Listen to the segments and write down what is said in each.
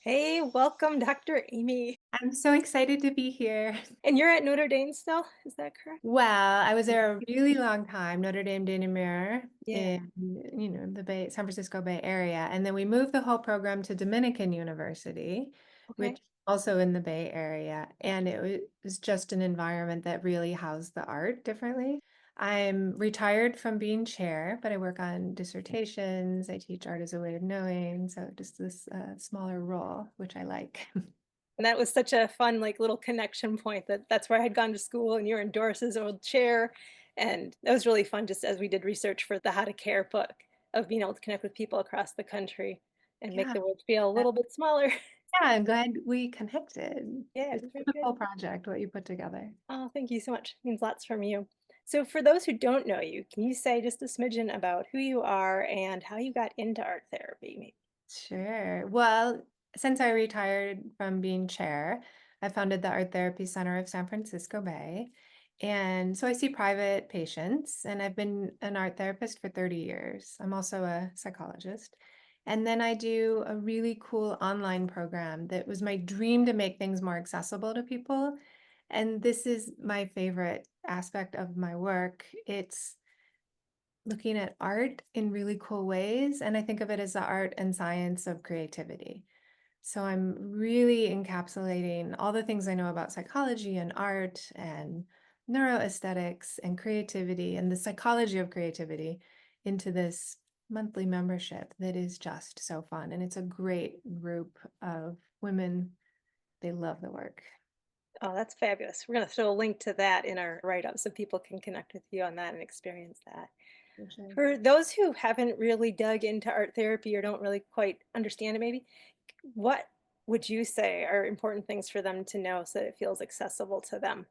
Hey, welcome, Dr. Amy. I'm so excited to be here. And you're at Notre Dame still? Is that correct? Well, I was there a really long time, Notre Dame de Namur Yeah. in, the San Francisco Bay Area. And then we moved the whole program to Dominican University, Okay. which also in the Bay Area. And was just an environment that really housed the art differently. I'm retired from being chair, but I work on dissertations. I teach art as a way of knowing. So just this smaller role, which I like. And that was such a fun, like, little connection point that's where I had gone to school and you're in Doris's old chair. And that was really fun just as we did research for the How to Care book of being able to connect with people across the country and make Yeah. the world feel a little bit smaller. Yeah, I'm glad we connected. Yeah, it It's was a very really good. cool project what you put together. Oh, thank you so much. It means lots from you. So, for those who don't know you, can you say just a smidgen about who you are and how you got into art therapy, maybe? Sure. Well, since I retired from being chair, I founded the Art Therapy Center of San Francisco Bay. And so I see private patients, and I've been an art therapist for 30 years. I'm also a psychologist. And then I do a really cool online program that was my dream to make things more accessible to people. And this is my favorite aspect of my work. It's looking at art in really cool ways. And I think of it as the art and science of creativity. So I'm really encapsulating all the things I know about psychology and art and neuroaesthetics and creativity and the psychology of creativity into this monthly membership that is just so fun. And it's a great group of women. They love the work. Oh, that's fabulous. We're going to throw a link to that in our write up so people can connect with you on that and experience that. For sure. For those who haven't really dug into art therapy or don't really quite understand it, maybe, what would you say are important things for them to know so that it feels accessible to them?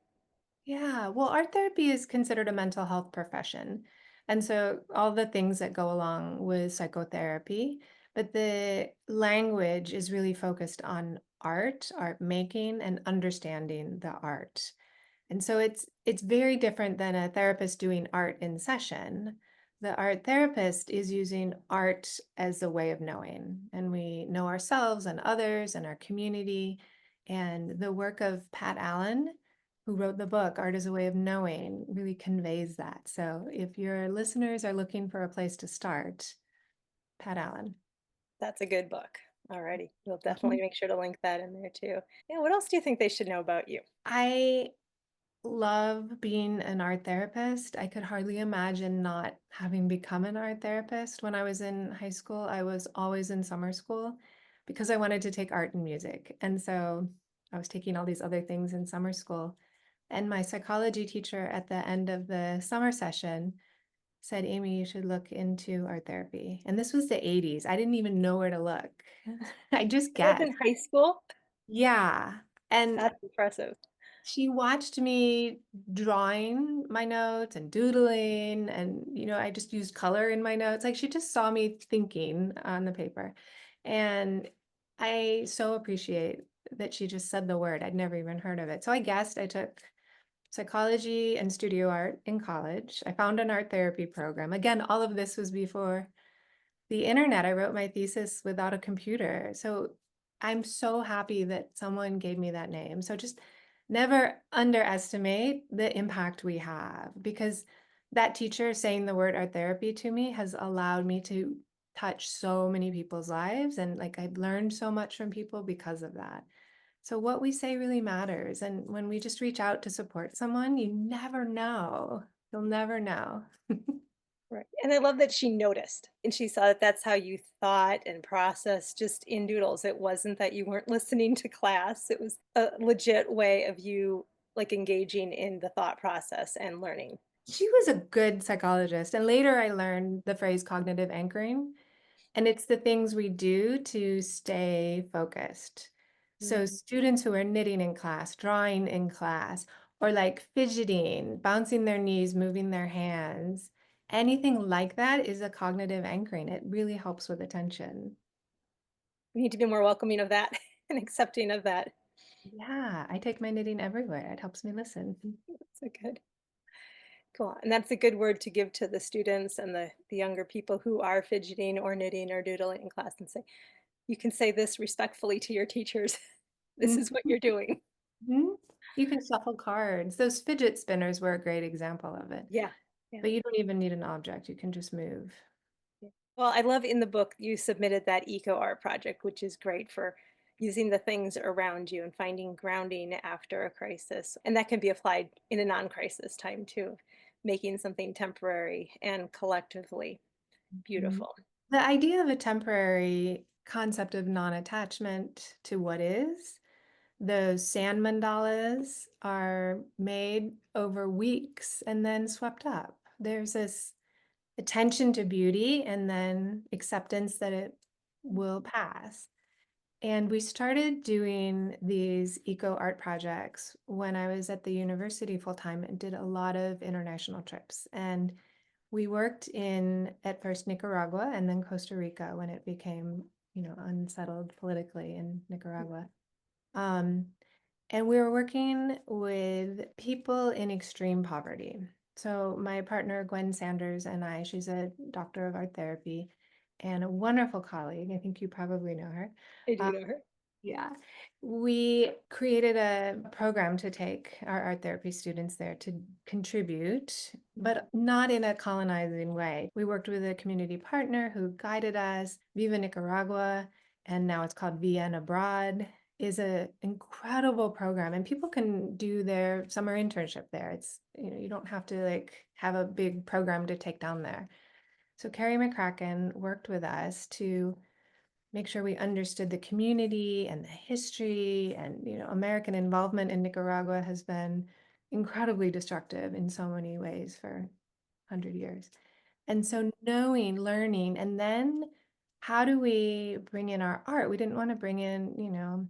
Yeah, well, art therapy is considered a mental health profession. And so all the things that go along with psychotherapy, but the language is really focused on art making, and understanding the art. And so it's very different than a therapist doing art in session. The art therapist is using art as a way of knowing, and we know ourselves and others and our community. And the work of Pat Allen, who wrote the book Art as a Way of Knowing, really conveys that. So if your listeners are looking for a place to start, Pat Allen. That's a good book. Alrighty. We'll definitely Mhm. make sure to link that in there too. Yeah, what else do you think they should know about you? I love being an art therapist. I could hardly imagine not having become an art therapist. When I was in high school, I was always in summer school because I wanted to take art and music. And so I was taking all these other things in summer school. And my psychology teacher at the end of the summer session said, Amy, you should look into art therapy. And this was the 80s. I didn't even know where to look. I just That was guessed. in high school? Yeah. And That's impressive. she watched me drawing my notes and doodling, and I just used color in my notes. Like, she just saw me thinking on the paper. And I so appreciate that she just said the word. I'd never even heard of it. So I guessed. I took psychology and studio art in college. I found an art therapy program. Again, all of this was before the internet. I wrote my thesis without a computer. So I'm so happy that someone gave me that name. So just never underestimate the impact we have, because that teacher saying the word art therapy to me has allowed me to touch so many people's lives. And like, I've learned so much from people because of that. So what we say really matters. And when we just reach out to support someone, you never know. You'll never know. Right, and I love that she noticed, and she saw that that's how you thought and processed just in doodles. It wasn't that you weren't listening to class, it was a legit way of you, like, engaging in the thought process and learning. She was a good psychologist. And later I learned the phrase cognitive anchoring, and it's the things we do to stay focused. So Mm. students who are knitting in class, drawing in class, or like fidgeting, bouncing their knees, moving their hands, anything like that is a cognitive anchoring. It really helps with attention. We need to be more welcoming of that and accepting of that. Yeah, I take my knitting everywhere. It helps me listen. So good. Cool, and that's a good word to give to the students and the younger people who are fidgeting or knitting or doodling in class and say, You can say this respectfully to your teachers. This is what Mhm. you're doing. Mhm. You can shuffle cards. Those fidget spinners were a great example of it. Yeah, yeah. But you don't even need an object, you can just move. Yeah. Well, I love in the book you submitted that eco art project, which is great for using the things around you and finding grounding after a crisis. And that can be applied in a non-crisis time too, making something temporary and collectively Mhm. beautiful. The idea of a temporary concept of non-attachment to what is, those sand mandalas are made over weeks and then swept up. There's this attention to beauty and then acceptance that it will pass. And we started doing these eco art projects when I was at the university full time and did a lot of international trips. And we worked in at first Nicaragua and then Costa Rica when it became, unsettled politically in Nicaragua. Um, and we were working with people in extreme poverty. So my partner, Gwen Sanders, and I, she's a doctor of art therapy and a wonderful colleague. I think you probably know her. I do know her. Yeah. We created a program to take our art therapy students there to contribute, but not in a colonizing way. We worked with a community partner who guided us. Viva Nicaragua, and now it's called VN Abroad, is an incredible program, and people can do their summer internship there. It's, you don't have to like have a big program to take down there. So Carrie McCracken worked with us to make sure we understood the community and the history, and American involvement in Nicaragua has been incredibly destructive in so many ways for 100 years. And so knowing, learning, and then how do we bring in our art? We didn't want to bring in,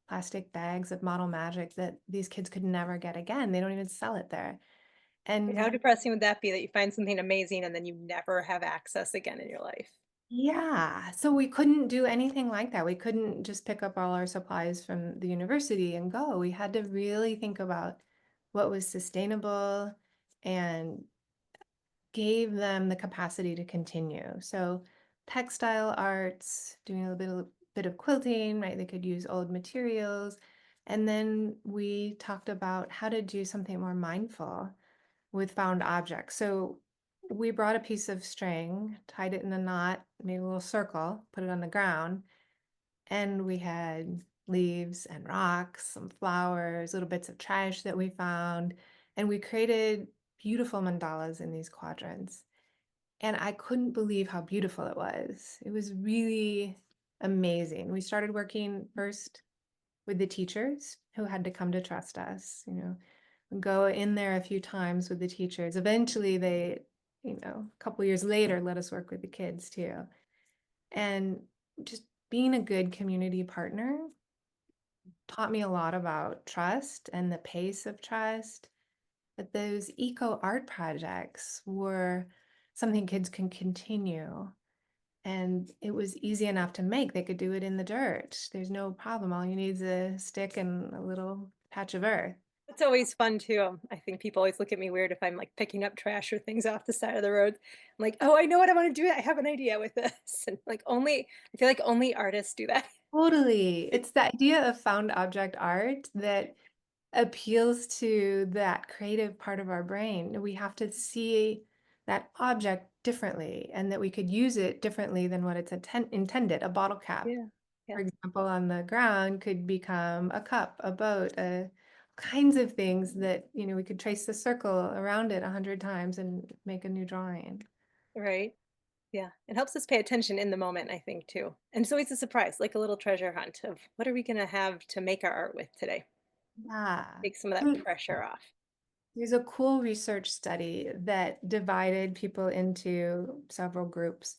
plastic bags of model magic that these kids could never get again. They don't even sell it there. How And depressing would that be that you find something amazing and then you never have access again in your life? yeah, so we couldn't do anything like that. We couldn't just pick up all our supplies from the university and go. We had to really think about what was sustainable and gave them the capacity to continue. So textile arts, doing a bit of quilting, right? They could use old materials. And then we talked about how to do something more mindful with found objects. So we brought a piece of string, tied it in a knot, made a little circle, put it on the ground, and we had leaves and rocks, some flowers, little bits of trash that we found, and we created beautiful mandalas in these quadrants. And I couldn't believe how beautiful it was. It was really amazing. We started working first with the teachers who had to come to trust us, go in there a few times with the teachers. Eventually, they, a couple years later, let us work with the kids too. And just being a good community partner taught me a lot about trust and the pace of trust. But those eco art projects were something kids can continue. And it was easy enough to make. They could do it in the dirt. There's no problem. All you need is a stick and a little patch of earth. It's always fun too. I think people always look at me weird if I'm like picking up trash or things off the side of the road. I'm like, oh, I know what I want to do. I have an idea with this. And like I feel like only artists do that. Totally. It's the idea of found object art that appeals to that creative part of our brain. We have to see that object differently and that we could use it differently than what it's intended. A bottle cap, Yeah. for Yeah. example, on the ground could become a cup, a boat, kinds of things that, we could trace the circle around it 100 times and make a new drawing. Right. Yeah. It helps us pay attention in the moment, I think, too. And it's always a surprise, like a little treasure hunt of what are we going to have to make our art with today? Yeah. Take some of that pressure off. There's a cool research study that divided people into several groups.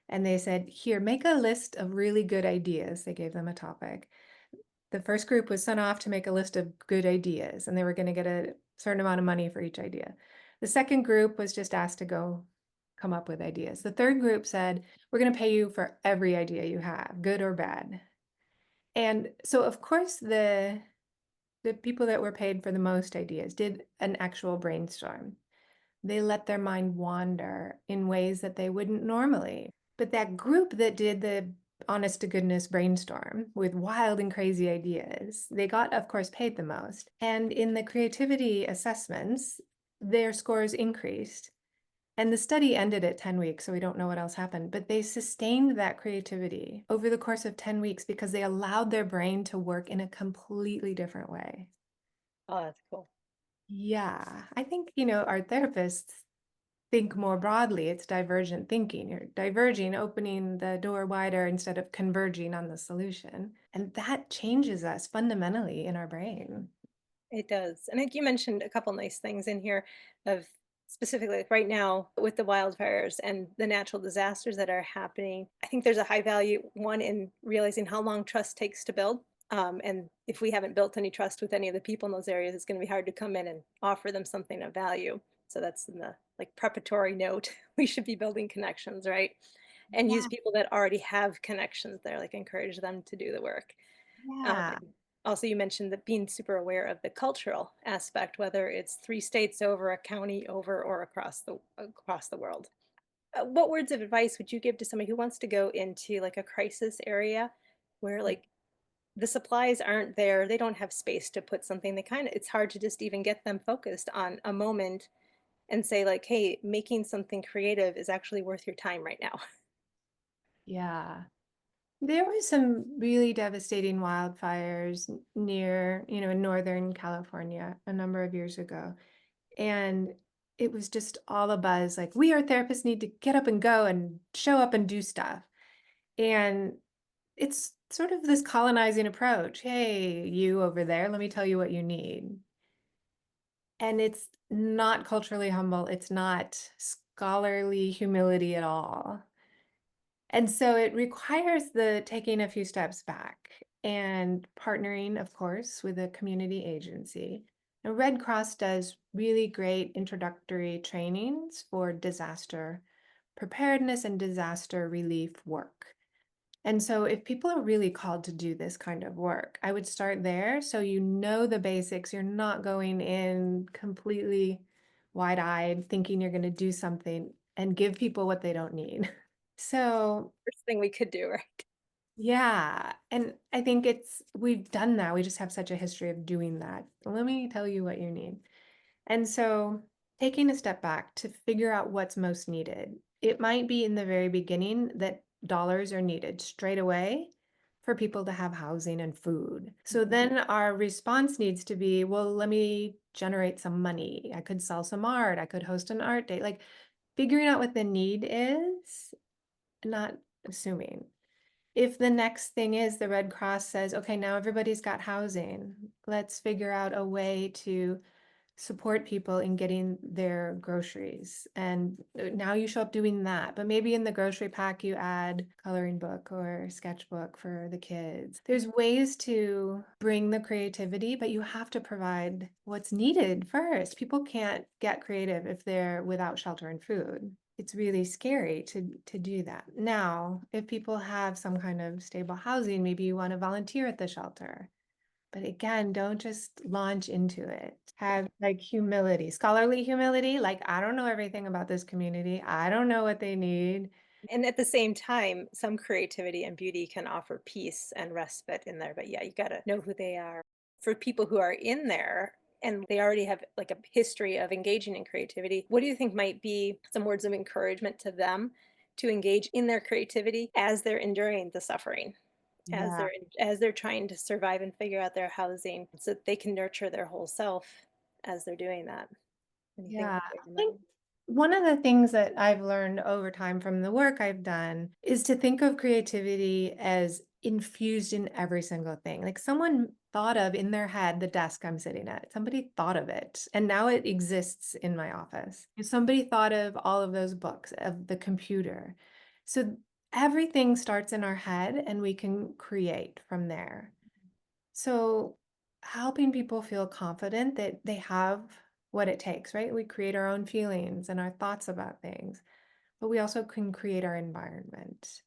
And they said, here, make a list of really good ideas. They gave them a topic. The first group was sent off to make a list of good ideas, and they were going to get a certain amount of money for each idea. The second group was just asked to go come up with ideas. The third group said, we're going to pay you for every idea you have, good or bad. And so, of course, the people that were paid for the most ideas did an actual brainstorm. They let their mind wander in ways that they wouldn't normally. But that group that did the honest to goodness brainstorm with wild and crazy ideas. They got, of course, paid the most. And in the creativity assessments, their scores increased. And the study ended at 10 weeks, so we don't know what else happened. But they sustained that creativity over the course of 10 weeks because they allowed their brain to work in a completely different way. Oh, that's cool. Yeah, I think, our therapists think more broadly. It's divergent thinking. You're diverging, opening the door wider instead of converging on the solution. And that changes us fundamentally in our brain. It does. And I think you mentioned a couple nice things in here of specifically like right now with the wildfires and the natural disasters that are happening. I think there's a high value one in realizing how long trust takes to build. And if we haven't built any trust with any of the people in those areas, it's going to be hard to come in and offer them something of value. So that's in the like preparatory note. We should be building connections, right? And use Yeah. people that already have connections there, like encourage them to do the work. Yeah. And also, you mentioned that being super aware of the cultural aspect, whether it's 3 states over, a county over, or across the world. What words of advice would you give to somebody who wants to go into like a crisis area where like the supplies aren't there, they don't have space to put something, they kind of it's hard to just even get them focused on a moment and say like, hey, making something creative is actually worth your time right now. Yeah. There were some really devastating wildfires near, in Northern California a number of years ago. And it was just all a buzz like, we, our therapists, need to get up and go and show up and do stuff. And it's sort of this colonizing approach. Hey, you over there, let me tell you what you need. And it's not culturally humble, it's not scholarly humility at all. And so it requires the taking a few steps back and partnering, of course, with a community agency. Now, Red Cross does really great introductory trainings for disaster preparedness and disaster relief work. And so, if people are really called to do this kind of work, I would start there so you know the basics. You're not going in completely wide eyed, thinking you're going to do something and give people what they don't need. So, First thing we could do, right? yeah, and I think we've done that. We just have such a history of doing that. Let me tell you what you need. And so, taking a step back to figure out what's most needed, it might be in the very beginning that dollars are needed straight away for people to have housing and food. So Mhm. then our response needs to be, well, let me generate some money. I could sell some art. I could host an art day. Like figuring out what the need is, not assuming. If the next thing is the Red Cross says, okay, now everybody's got housing, let's figure out a way to support people in getting their groceries. And now you show up doing that. But maybe in the grocery pack, you add coloring book or sketchbook for the kids. There's ways to bring the creativity, but you have to provide what's needed first. People can't get creative if they're without shelter and food. It's really scary to do that. Now, if people have some kind of stable housing, maybe you want to volunteer at the shelter. But again, don't just launch into it. Have like humility, scholarly humility. Like, I don't know everything about this community. I don't know what they need. And at the same time, some creativity and beauty can offer peace and respite in there. But yeah, you got to know who they are. For people who are in there and they already have like a history of engaging in creativity, what do you think might be some words of encouragement to them to engage in their creativity as they're enduring the suffering, Yeah. as they're trying to survive and figure out their housing so that they can nurture their whole self as they're doing that? Anything Yeah, to I bear in think mind? one of the things that I've learned over time from the work I've done is to think of creativity as infused in every single thing. Like someone thought of in their head the desk I'm sitting at. Somebody thought of it, and now it exists in my office. Somebody thought of all of those books, of the computer. So everything starts in our head, and we can create from there. So, helping people feel confident that they have what it takes, right? We create our own feelings and our thoughts about things, but we also can create our environment.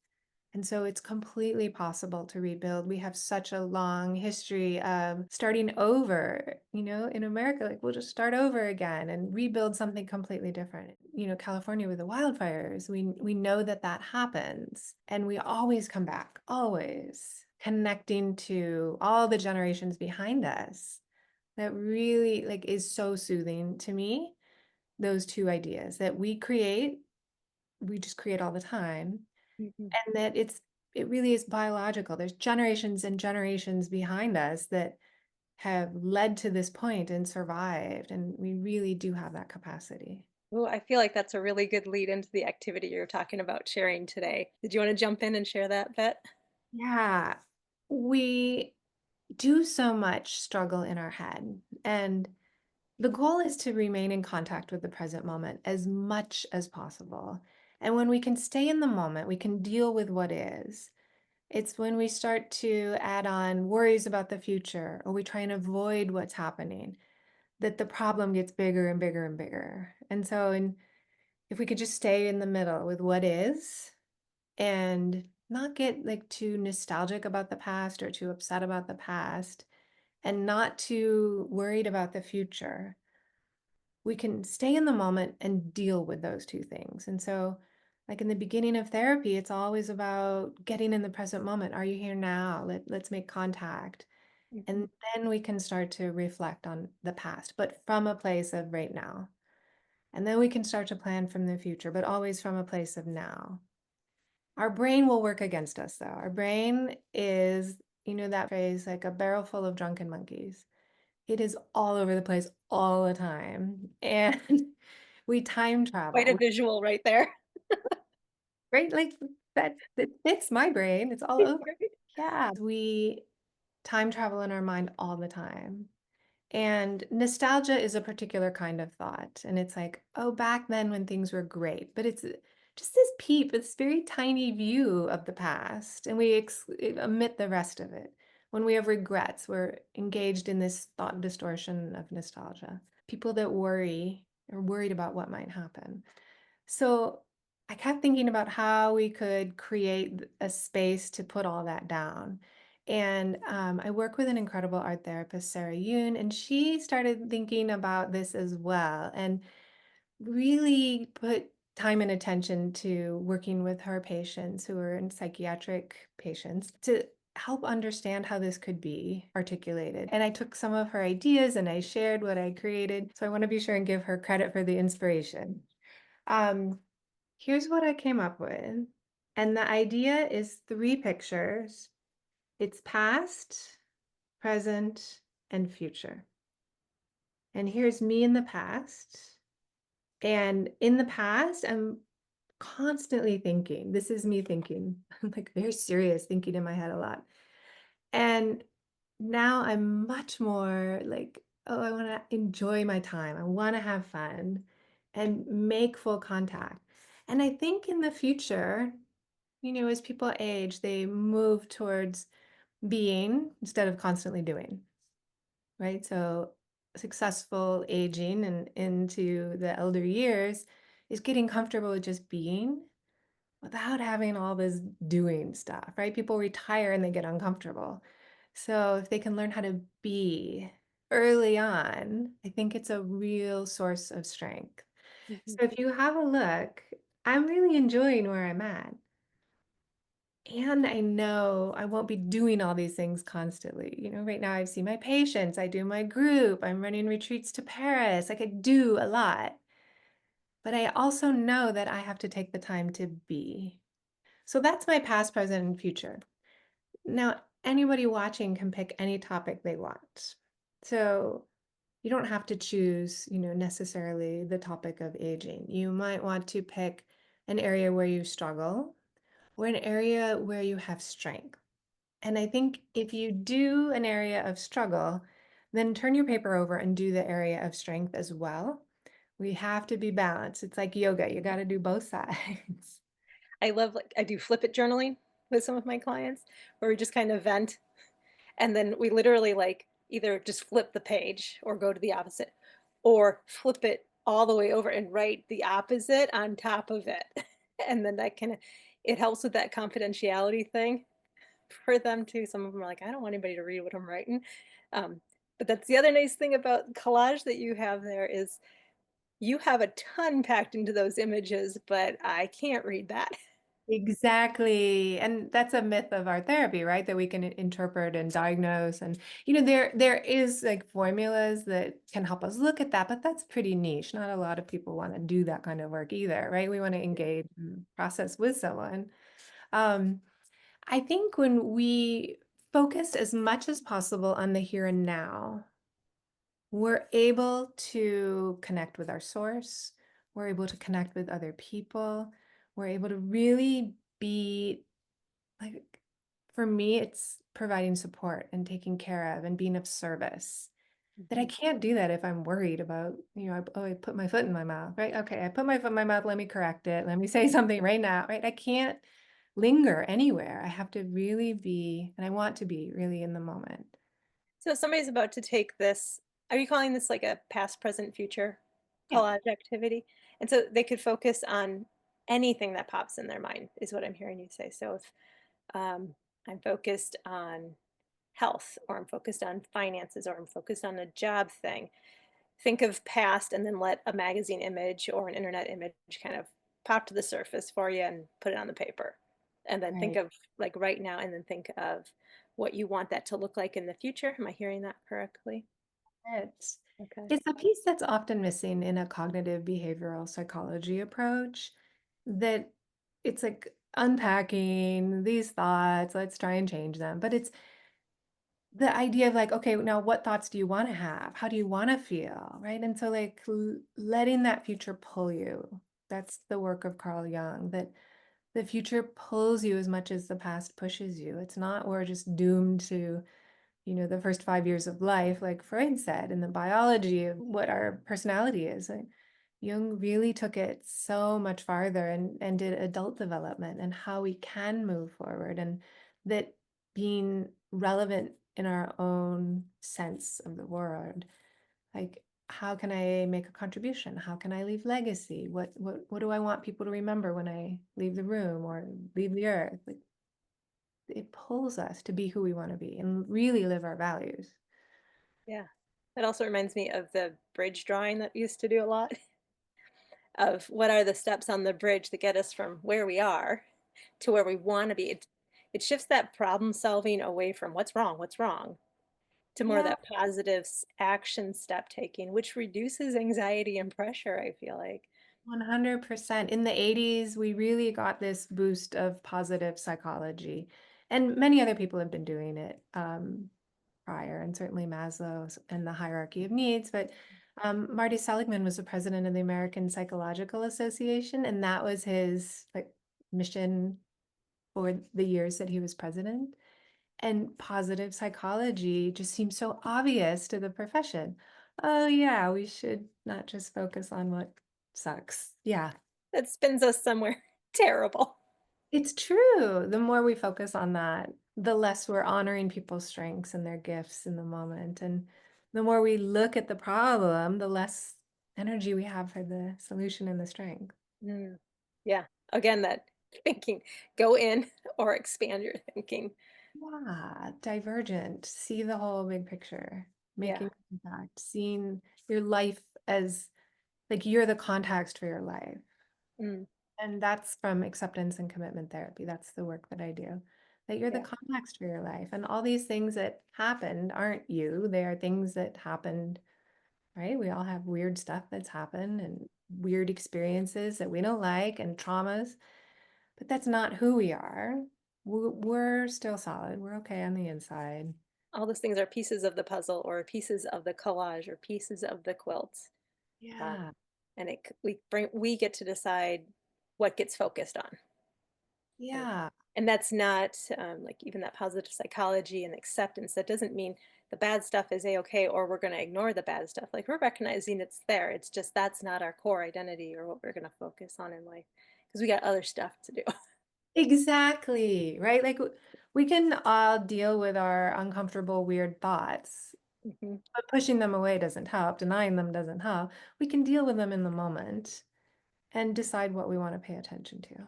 And so it's completely possible to rebuild. We have such a long history of starting over, in America, like we'll just start over again and rebuild something completely different. California with the wildfires, we know that that happens and we always come back, always connecting to all the generations behind us. That really like is so soothing to me. Those two ideas that we just create all the time, Mhm. and that it really is biological. There's generations and generations behind us that have led to this point and survived, and we really do have that capacity. Ooh, I feel like that's a really good lead into the activity you're talking about sharing today. Did you wanna jump in and share that bit? Yeah, we do so much struggle in our head, and the goal is to remain in contact with the present moment as much as possible. And when we can stay in the moment, we can deal with what is. It's when we start to add on worries about the future or we try and avoid what's happening that the problem gets bigger and bigger and bigger. And so, if we could just stay in the middle with what is and not get like too nostalgic about the past or too upset about the past and not too worried about the future, we can stay in the moment and deal with those two things. And so, like in the beginning of therapy, it's always about getting in the present moment. Are you here now? Let's make contact. And Mhm, then we can start to reflect on the past, but from a place of right now. And then we can start to plan from the future, but always from a place of now. Our brain will work against us, though. Our brain is, that phrase, like a barrel full of drunken monkeys. It is all over the place all the time, and we time quite a travel, visual right there. right? Like, that fits my brain, it's all over. Right? Yeah, we time travel in our mind all the time, and nostalgia is a particular kind of thought, and it's like, "Oh, back then when things were great," but it's just this peep, this very tiny view of the past, and we omit the rest of it. When we have regrets, we're engaged in this thought distortion of nostalgia. People that worry are worried about what might happen. So I kept thinking about how we could create a space to put all that down. And I work with an incredible art therapist, Sarah Yoon, and she started thinking about this as well and really put time and attention to working with her patients who are in psychiatric patients to help understand how this could be articulated. And I took some of her ideas and I shared what I created. So I want to be sure and give her credit for the inspiration. Um, Here's what I came up with. And the idea is three pictures. It's past, present, and future. And here's me in the past. And in the past, I'm constantly thinking. This is me thinking. I'm like very serious, thinking in my head a lot. And now I'm much more like, oh, I want to enjoy my time. I want to have fun and make full contact. And I think in the future, as people age, they move towards being instead of constantly doing, right? So successful aging and into the elder years is getting comfortable with just being without having all this doing stuff, right? People retire and they get uncomfortable. So if they can learn how to be early on, I think it's a real source of strength. Mhm. So if you have a look, I'm really enjoying where I'm at. And I know I won't be doing all these things constantly. Right now I see my patients, I do my group, I'm running retreats to Paris. I could do a lot. But I also know that I have to take the time to be. So that's my past, present, and future. Now, anybody watching can pick any topic they want. So you don't have to choose, necessarily the topic of aging. You might want to pick an area where you struggle or an area where you have strength. And I think if you do an area of struggle, then turn your paper over and do the area of strength as well. We have to be balanced. It's like yoga, you got to do both sides. I love, like I do flip it journaling with some of my clients where we just kind of vent, and then we literally, like, either just flip the page or go to the opposite, or flip it all the way over and write the opposite on top of it. And then that kinda it helps with that confidentiality thing for them too. Some of them are like, "I don't want anybody to read what I'm writing." Um, but that's the other nice thing about collage that you have there is you have a ton packed into those images, but I can't read that. Exactly. And that's a myth of art therapy, right? That we can interpret and diagnose. And, there is like formulas that can help us look at that, but that's pretty niche. Not a lot of people want to do that kind of work either, right? We want to engage and process with someone. Um, I think when we focus as much as possible on the here and now, we're able to connect with our source. We're able to connect with other people. We're able to really be like, for me, it's providing support and taking care of and being of service. That I Mhm. can't do that if I'm worried about, I put my foot in my mouth, right? Okay, I put my foot in my mouth. Let me correct it. Let me say something right now, right? I can't linger anywhere. I have to really be, and I want to be really in the moment. So if somebody's about to take this, are you calling this like a past, present, future Yeah. collage activity? And so they could focus on anything that pops in their mind, is what I'm hearing you say. So if I'm focused on health, or I'm focused on finances, or I'm focused on a job thing, think of past and then let a magazine image or an internet image kind of pop to the surface for you and put it on the paper. And then think Right. of like right now and then think of what you want that to look like in the future. Am I hearing that correctly? It's Okay. it's a piece that's often missing in a cognitive behavioral psychology approach that it's like unpacking these thoughts, let's try and change them. But it's the idea of like, okay, now what thoughts do you want to have? How do you want to feel? Right. And so, like, letting that future pull you. That's the work of Carl Jung, that the future pulls you as much as the past pushes you. It's not we're just doomed to the first 5 years of life, like Freud said, in the biology of what our personality is. Like, Jung really took it so much farther and did adult development and how we can move forward, and that being relevant in our own sense of the world. Like, how can I make a contribution? How can I leave legacy? What do I want people to remember when I leave the room or leave the earth? Like, it pulls us to be who we want to be and really live our values. Yeah. That also reminds me of the bridge drawing that we used to do a lot of what are the steps on the bridge that get us from where we are to where we want to be. It shifts that problem solving away from what's wrong, to more of Yeah, that positive action step taking, which reduces anxiety and pressure, I feel like. 100%. In the 80s, we really got this boost of positive psychology. And many other people have been doing it prior, and certainly Maslow's and the hierarchy of needs. But Marty Seligman was the president of the American Psychological Association, and that was his like mission for the years that he was president. And positive psychology just seems so obvious to the profession. Oh, yeah, we should not just focus on what sucks. Yeah, That spins us somewhere terrible. it's true. The more we focus on that, the less we're honoring people's strengths and their gifts in the moment. And the more we look at the problem, the less energy we have for the solution and the strength. Mm. Yeah. Again, that thinking, go in or expand your thinking. Yeah, divergent. See the whole big picture, Yeah. making impact, seeing your life as like you're the context for your life. Mm. And that's from acceptance and commitment therapy. That's the work that I do. That you're the Yeah. context for your life. And all these things that happened aren't you. They are things that happened, right? We all have weird stuff that's happened and weird experiences that we don't like and traumas, but that's not who we are. We're still solid. We're okay on the inside. All those things are pieces of the puzzle or pieces of the collage or pieces of the quilt. Yeah. And we get to decide what gets focused on. And Yeah. and that's not, like, even that positive psychology and acceptance, that doesn't mean the bad stuff is A-okay or we're gonna ignore the bad stuff, like, we're recognizing it's there, it's just that's not our core identity or what we're gonna focus on in life because we got other stuff to do. Exactly. Right. Like we can all deal with our uncomfortable, weird thoughts. Mhm. But pushing them away doesn't help, denying them doesn't help. We can deal with them in the moment and decide what we want to pay attention to.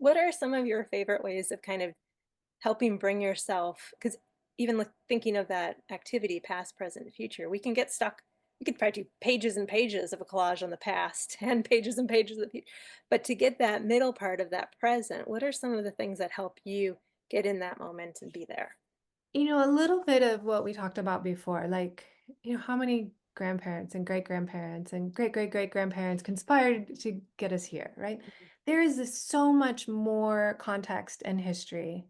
What are some of your favorite ways of kind of helping bring yourself, because even like thinking of that activity, past, present, future, we can get stuck. We could probably do pages and pages of a collage on the past and pages and pages of the future. But to get that middle part of that present, what are some of the things that help you get in that moment and be there? A little bit of what we talked about before, like, how many grandparents and great-grandparents and great-great-great-grandparents conspired to get us here, right? There is so much more context and history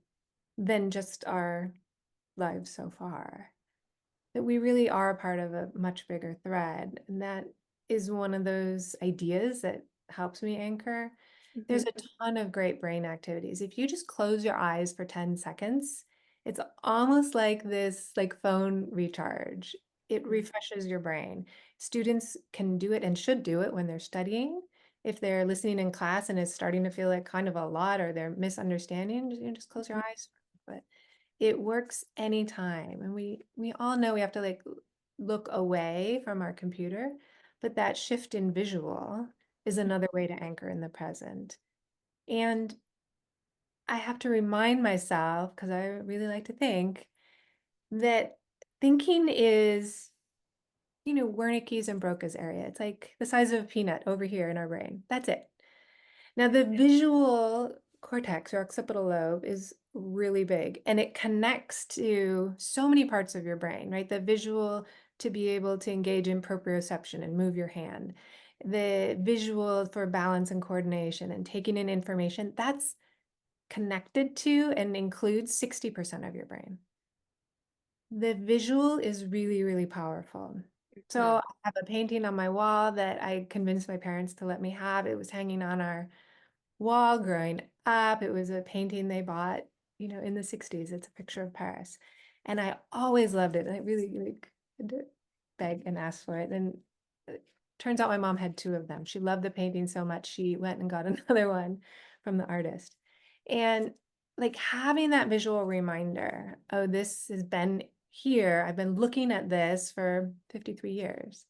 than just our lives so far, that we really are a part of a much bigger thread. And that is one of those ideas that helps me anchor. There's Mhm, a ton of great brain activities. If you just close your eyes for 10 seconds, it's almost like this like phone recharge. It mhm, refreshes your brain. Students can do it and should do it when they're studying. If they're listening in class and it's starting to feel like kind of a lot or they're misunderstanding, just close your mhm. eyes. But it works anytime. And we all know we have to like look away from our computer, but that shift in visual is another way to anchor in the present. And I have to remind myself, because I really like to think, that thinking is, Wernicke's and Broca's area. It's like the size of a peanut over here in our brain. That's it. Now, the visual cortex or occipital lobe is really big and it connects to so many parts of your brain, right? The visual to be able to engage in proprioception and move your hand, the visual for balance and coordination and taking in information, that's connected to and includes 60% of your brain. The visual is really, really powerful. So Mhm. I have a painting on my wall that I convinced my parents to let me have. It was hanging on our wall growing up. It was a painting they bought, in the 60s. It's a picture of Paris. And I always loved it. And I really like had to beg and ask for it. And it turns out my mom had two of them. She loved the painting so much, she went and got another one from the artist. And like having that visual reminder, oh, this has been here. I've been looking at this for 53 years,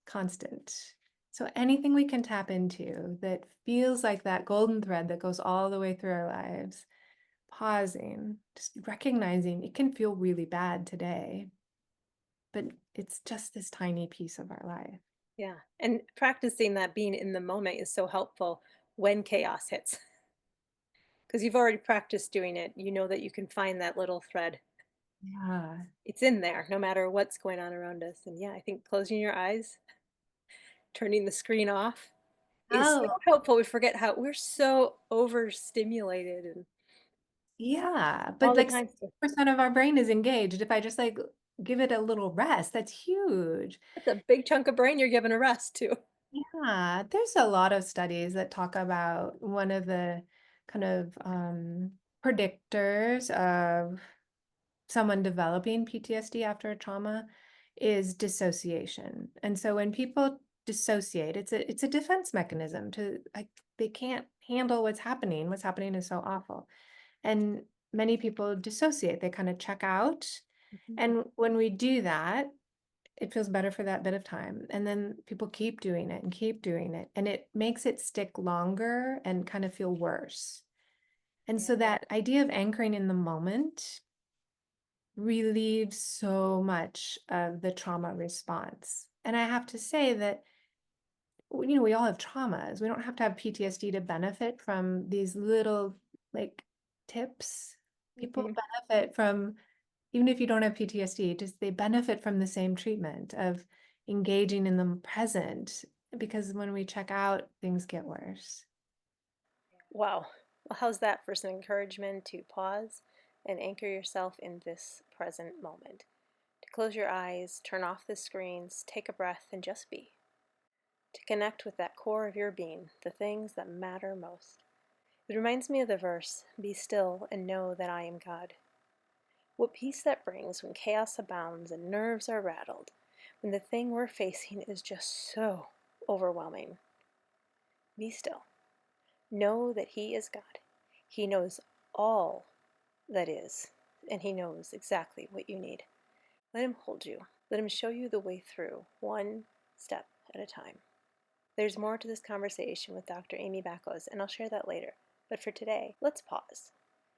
constant. So anything we can tap into that feels like that golden thread that goes all the way through our lives, pausing, just recognizing it can feel really bad today, but it's just this tiny piece of our life. Yeah, and practicing that being in the moment is so helpful when chaos hits, because you've already practiced doing it. You know that you can find that little thread. Yeah. It's in there no matter what's going on around us. And yeah, I think closing your eyes, turning the screen off is so Oh, helpful. We forget how we're so overstimulated and yeah. all But the like time. So 60% of our brain is engaged. If I just like give it a little rest, that's huge. that's a big chunk of brain you're giving a rest to. Yeah, there's a lot of studies that talk about one of the kind of predictors of someone developing PTSD after a trauma is dissociation. And so when people dissociate, it's a defense mechanism to like they can't handle what's happening. What's happening is so awful. And many people dissociate. They kind of check out. Mhm. And when we do that, it feels better for that bit of time. And then people keep doing it and keep doing it. And it makes it stick longer and kind of feel worse. And Yeah. so that idea of anchoring in the moment relieves so much of the trauma response. And I have to say that, we all have traumas. We don't have to have PTSD to benefit from these little like tips. People Mhm. benefit from, even if you don't have PTSD, just they benefit from the same treatment of engaging in the present because when we check out, things get worse. Wow. Well, how's that for some encouragement to pause and anchor yourself in this present moment? To close your eyes, turn off the screens, take a breath, and just be. To connect with that core of your being, the things that matter most. It reminds me of the verse, "Be still and know that I am God." What peace that brings when chaos abounds and nerves are rattled, when the thing we're facing is just so overwhelming. Be still. Know that He is God. He knows all that is, and He knows exactly what you need. Let Him hold you. Let Him show you the way through, one step at a time. There's more to this conversation with Dr. Amy Backos, and I'll share that later. But for today, let's pause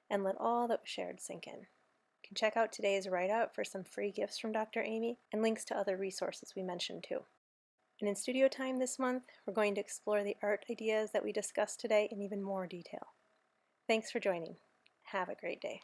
and let all that was shared sink in. You can check out today's write-up for some free gifts from Dr. Amy and links to other resources we mentioned too. And in studio time this month, we're going to explore the art ideas that we discussed today in even more detail. Thanks for joining. Have a great day.